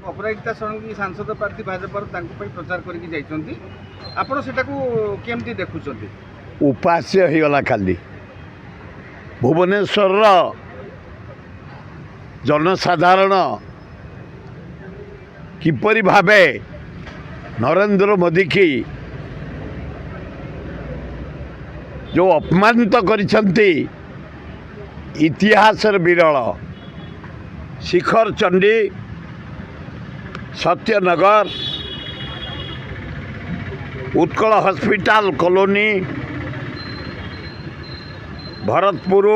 अपराजिता षडंगी सांसद प्रार्थी भाजपा प्रचार करके आपण से केमती देखुं उपास्य होगला खाली भुवनेश्वर जनसाधारण किपरि भावे नरेंद्र मोदी की जो अपमानित करिसंती इतिहास विरल शिखर Chandi Satya Nagar Utkal hospital colony Bharatpur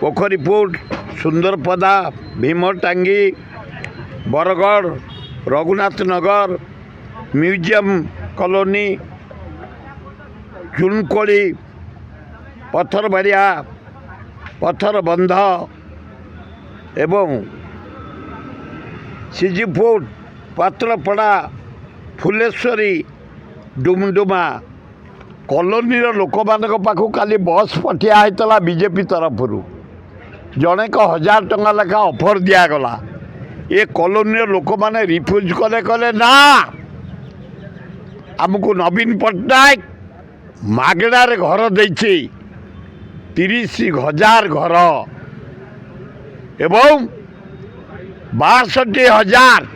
पोखरीपुर Sundarpada भीमटांगी Bargarh Raghunath Nagar museum colony चुनकोली पत्थरबाड़िया पत्थरबंध एवं सिजिफुट पात्रपड़ा फुलेश्वरी डुमडुमा कॉलोनी लोक मान पाखु काली बस पठिया होता बीजेपी तरफ जड़े 1000 टंका लेखा ऑफर दिगला ये कॉलोनी लोक मैंने रिफ्यूज कले कले ना आमको नवीन पट्टनायक मागणार घर देछि 30,000 घर एवं 62,000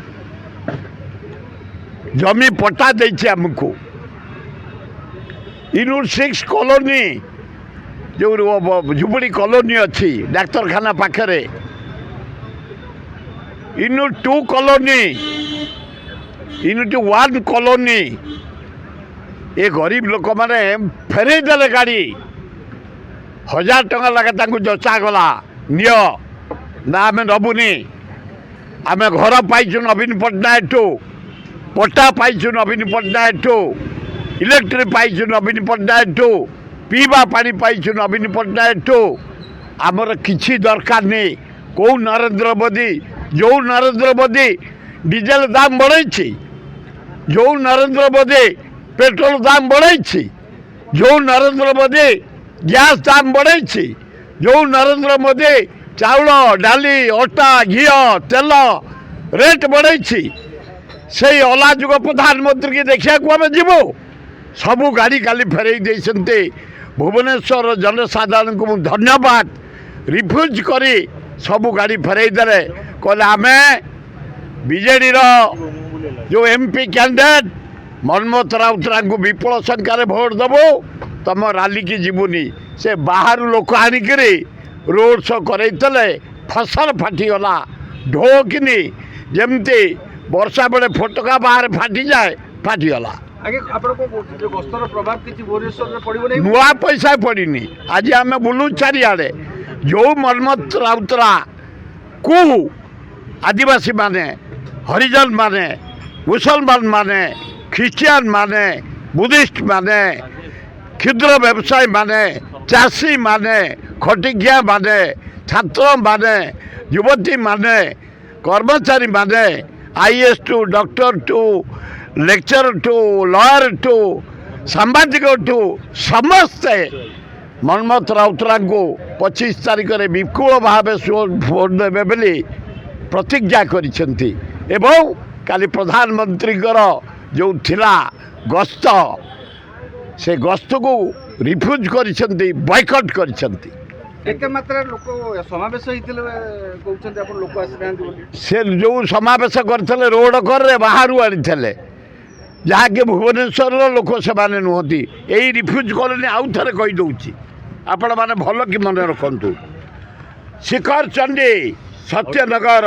जमी पट्टा देछि आमको इनु 6 कॉलोनी जो झुबड़ी कॉलोनी अच्छी डाक्तरखाना पाखरे इनु 2 कॉलोनी इनु 1 कॉलोनी ये गरीब लोक मैंने फेरे देले गाड़ी 1000 टंका लगे जचा गला निय ना आम नबुनी आम घर पाइछु नवीन पट्टनायक पट्टा पाइछु नवीन पट्टनायक इलेक्ट्रिक पाइछु नवीन पट्टनायक पीवा पानी पाइछु नवीन पट्टनायक आमर किछि दरकार नहीं कौ नरेंद्र मोदी जो नरेंद्र मोदी डीजेल दाम बढ़ाई जो नरेंद्र मोदी पेट्रोल दाम बढ़ाई जो नरेंद्र मोदी गैस दाम बढ़ाई जो नरेंद्र मोदी चाउल डाली अटा घी तेल रेट बढ़ाई से अलाजुग प्रधानमंत्री की देखा आम जीवु सबू गाड़ी काली फेरई देते भुवनेश्वर जनसाधारण को धन्यवाद रिफ्यूज करी सबू गाड़ी फेरई दे कहले आम बीजेडी जो एमपी कैंडिडेट मनमोहन राउतरा को विपुल संख्यार भोट देवु तुम राली की जीवनी से बाहर लोक आणिक रोड शो करते फसल फाटीगला ढोकिनी जमती वर्षा बेले फोटका बाहर फाटी जाए फाटीगला नुआ पैसा पड़नी आज आम बुलू चारिआडे जो मनमोहन राउतरा को आदिवासी माने हरिजन माने मुसलमान माने ख्रिस्टियान माने बुद्धिस्ट माने क्षुद्र व्यवसायी माने चाषी माने खटिकिया माने छात्र माने युवती माने कर्मचारी माने IAS to doctor to lecturer to lawyer to सांबादिक टू समस्ते मनमोहन राउतरा को 25 तारीख में विपुल भाव भोट देवे बोली प्रतिज्ञा करिसेंती एवं काली प्रधानमंत्री जो थिला गस्त से गस्त को रिफ्यूज करिसेंती बॉयकॉट करिसेंती एते मात्रा लोक समावेश होइतिले कहउछन्ते आपण लोक आसी से जो समावेश करथिले रोड कर बाहर आनी जहाँकि भुवनेश्वर लोक से माने नुहति यही रिफ्यूज कॉलोनी आउ थे कहीदे आपण मैंने भल कि मन रखु शिखर चंडी सत्यनगर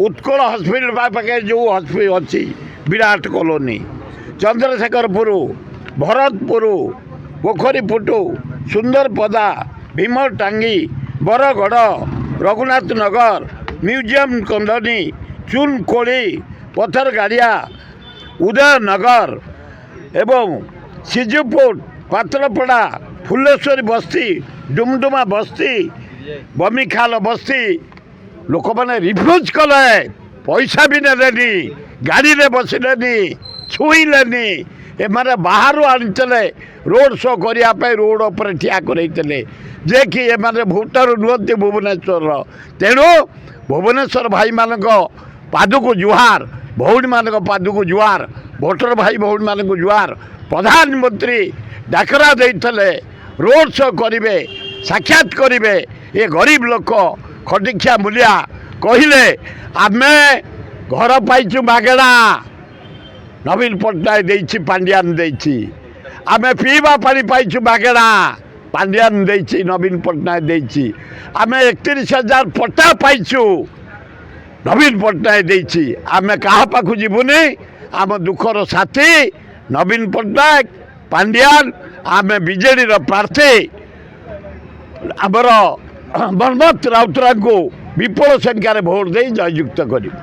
उत्कल हॉस्पिटल पाखे जो हॉस्पिटल अच्छी Virat colony Chandrashekharpur Bharatpur पोखरीपुट Sundarpada भीमटांगी Bargarh Raghunath Nagar museum colony चुनकोली पत्थरगाड़िया Udaynagar एवं सिजुपुट पात्रपड़ा फुलेश्वरी बस्ती डुमडुमा बस्ती बमिखाल बस्ती लोक मैंने रिफ्यूज कले पैसा भी नेलेनी गाड़ी में बसिलेनी छुईलेनी एमाने बाहर आनीते रोड शो करने रोड पर ठिया करते जे कि एमाने भोटर नुहति भुवनेश्वर तेणु भुवनेश्वर भाई मान ପାଦକୁ ଜୁହାର, ଭଉଣୀମାନଙ୍କ ପାଦକୁ ଜୁହାର, ଭୋଟର ଭାଇ ଭଉଣୀମାନଙ୍କୁ ଜୁହାର। ପ୍ରଧାନମନ୍ତ୍ରୀ ଡାକରା ଦେଇଥିଲେ ରୋଡ଼ ଶୋ କରିବେ, ସାକ୍ଷାତ କରିବେ। ଏ ଗରିବ ଲୋକ ଖଟିଖିଆ ମୂଲିଆ କହିଲେ ଆମେ ଘର ପାଇଛୁ ମାଗଣା, ନବୀନ ପଟ୍ଟନାୟକ ଦେଇଛି, ପାଣ୍ଡିଆନ ଦେଇଛି। ଆମେ ପିଇବା ପାଣି ପାଇଛୁ ମାଗଣା, ପାଣ୍ଡିଆନ ଦେଇଛି, ନବୀନ ପଟ୍ଟନାୟକ ଦେଇଛି। ଆମେ 31,000 ପଟ୍ଟା ପାଇଛୁ, ନବୀନ ପଟ୍ଟନାୟକ ଦେଇଛି। ଆମେ କାହା ପାଖକୁ ଯିବୁନି, ଆମ ଦୁଃଖର ସାଥୀ ନବୀନ ପଟ୍ଟନାୟକ, ପାଣ୍ଡିଆନ। ଆମେ ବିଜେଡ଼ିର ପ୍ରାର୍ଥୀ ଆମର ମନ୍ମଥ ରାଉତରାୟଙ୍କୁ ବିପୁଳ ସଂଖ୍ୟାରେ ଭୋଟ ଦେଇ ଜୟଯୁକ୍ତ କରିବୁ।